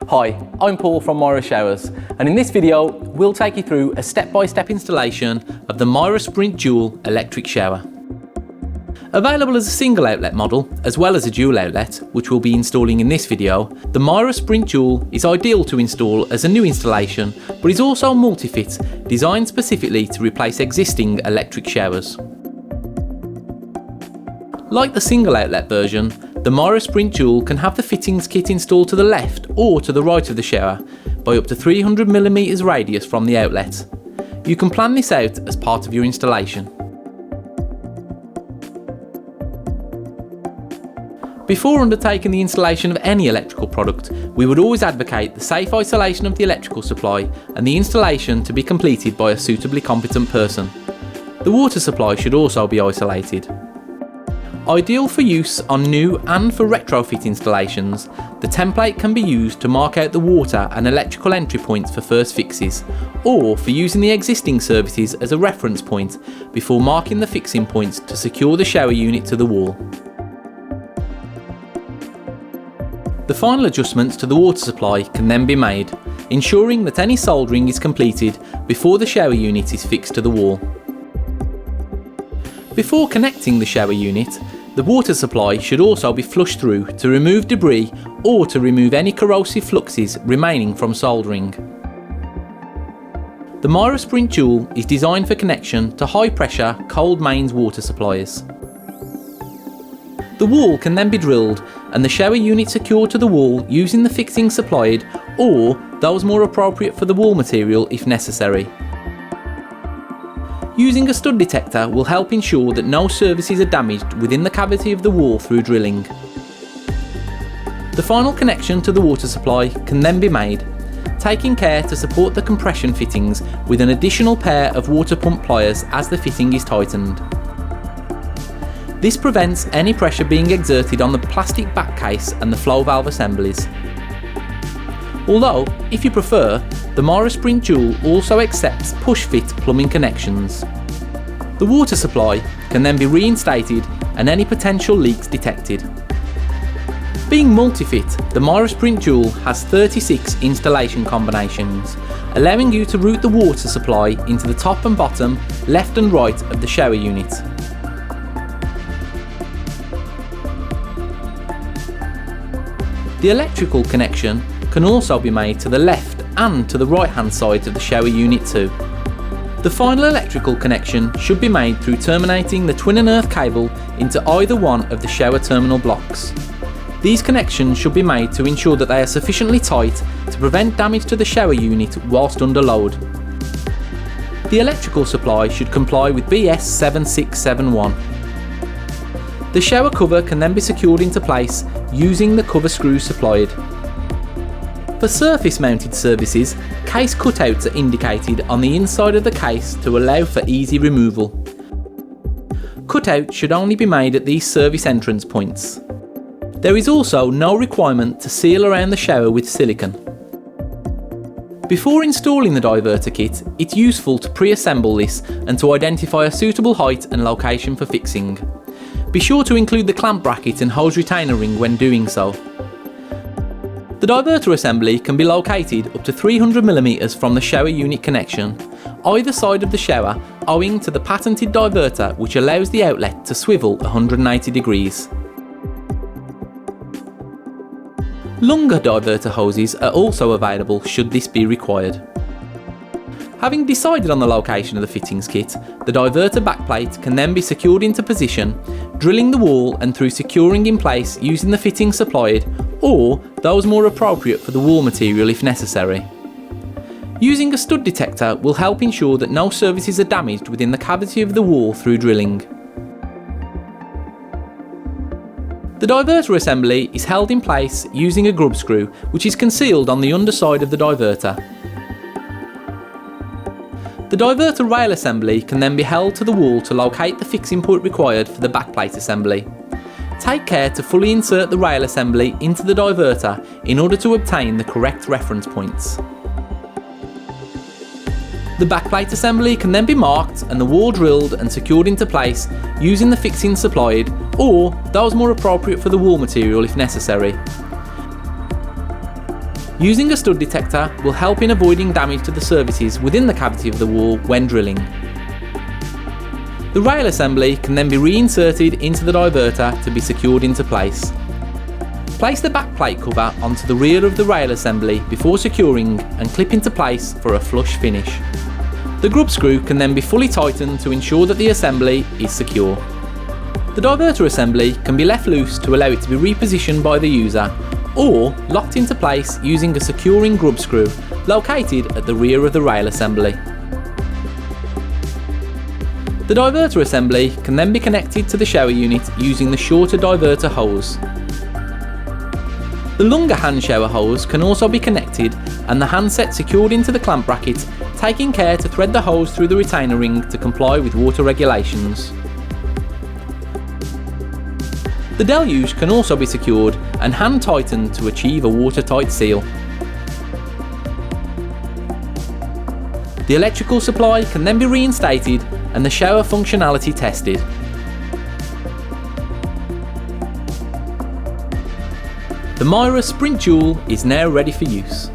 Hi, I'm Paul from Mira Showers, and in this video we'll take you through a step-by-step installation of the Mira Sprint Dual electric shower. Available as a single outlet model as well as a dual outlet, which we'll be installing in this video, the Mira Sprint Dual is ideal to install as a new installation, but is also multi-fit, designed specifically to replace existing electric showers. Like the single outlet version, the Mira Sprint Dual can have the fittings kit installed to the left or to the right of the shower by up to 300mm radius from the outlet. You can plan this out as part of your installation. Before undertaking the installation of any electrical product, we would always advocate the safe isolation of the electrical supply and the installation to be completed by a suitably competent person. The water supply should also be isolated. Ideal for use on new and for retrofit installations, the template can be used to mark out the water and electrical entry points for first fixes, or for using the existing services as a reference point before marking the fixing points to secure the shower unit to the wall. The final adjustments to the water supply can then be made, ensuring that any soldering is completed before the shower unit is fixed to the wall. Before connecting the shower unit, the water supply should also be flushed through to remove debris or to remove any corrosive fluxes remaining from soldering. The Mira Sprint Dual is designed for connection to high pressure cold mains water supplies. The wall can then be drilled and the shower unit secured to the wall using the fixing supplied, or those more appropriate for the wall material if necessary. Using a stud detector will help ensure that no surfaces are damaged within the cavity of the wall through drilling. The final connection to the water supply can then be made, taking care to support the compression fittings with an additional pair of water pump pliers as the fitting is tightened. This prevents any pressure being exerted on the plastic back case and the flow valve assemblies. Although, if you prefer, the Mira Sprint Dual also accepts push-fit plumbing connections. The water supply can then be reinstated and any potential leaks detected. Being multi-fit, the Mira Sprint Dual has 36 installation combinations, allowing you to route the water supply into the top and bottom, left and right of the shower unit. The electrical connection can also be made to the left and to the right hand side of the shower unit too. The final electrical connection should be made through terminating the twin and earth cable into either one of the shower terminal blocks. These connections should be made to ensure that they are sufficiently tight to prevent damage to the shower unit whilst under load. The electrical supply should comply with BS 7671. The shower cover can then be secured into place using the cover screws supplied. For surface mounted services, case cutouts are indicated on the inside of the case to allow for easy removal. Cutouts should only be made at these service entrance points. There is also no requirement to seal around the shower with silicone. Before installing the diverter kit, it's useful to pre-assemble this and to identify a suitable height and location for fixing. Be sure to include the clamp bracket and hose retainer ring when doing so. The diverter assembly can be located up to 300mm from the shower unit connection, either side of the shower, owing to the patented diverter which allows the outlet to swivel 180 degrees. Longer diverter hoses are also available should this be required. Having decided on the location of the fittings kit, the diverter backplate can then be secured into position, drilling the wall and through securing in place using the fittings supplied, or those more appropriate for the wall material if necessary. Using a stud detector will help ensure that no surfaces are damaged within the cavity of the wall through drilling. The diverter assembly is held in place using a grub screw, which is concealed on the underside of the diverter. The diverter rail assembly can then be held to the wall to locate the fixing point required for the backplate assembly. Take care to fully insert the rail assembly into the diverter in order to obtain the correct reference points. The backplate assembly can then be marked and the wall drilled and secured into place using the fixings supplied, or those more appropriate for the wall material if necessary. Using a stud detector will help in avoiding damage to the surfaces within the cavity of the wall when drilling. The rail assembly can then be reinserted into the diverter to be secured into place. Place the back plate cover onto the rear of the rail assembly before securing and clip into place for a flush finish. The grub screw can then be fully tightened to ensure that the assembly is secure. The diverter assembly can be left loose to allow it to be repositioned by the user, or locked into place using a securing grub screw located at the rear of the rail assembly. The diverter assembly can then be connected to the shower unit using the shorter diverter hose. The longer hand shower hose can also be connected and the handset secured into the clamp bracket, taking care to thread the hose through the retainer ring to comply with water regulations. The deluge can also be secured and hand tightened to achieve a watertight seal. The electrical supply can then be reinstated and the shower functionality tested. The Mira Sprint Dual is now ready for use.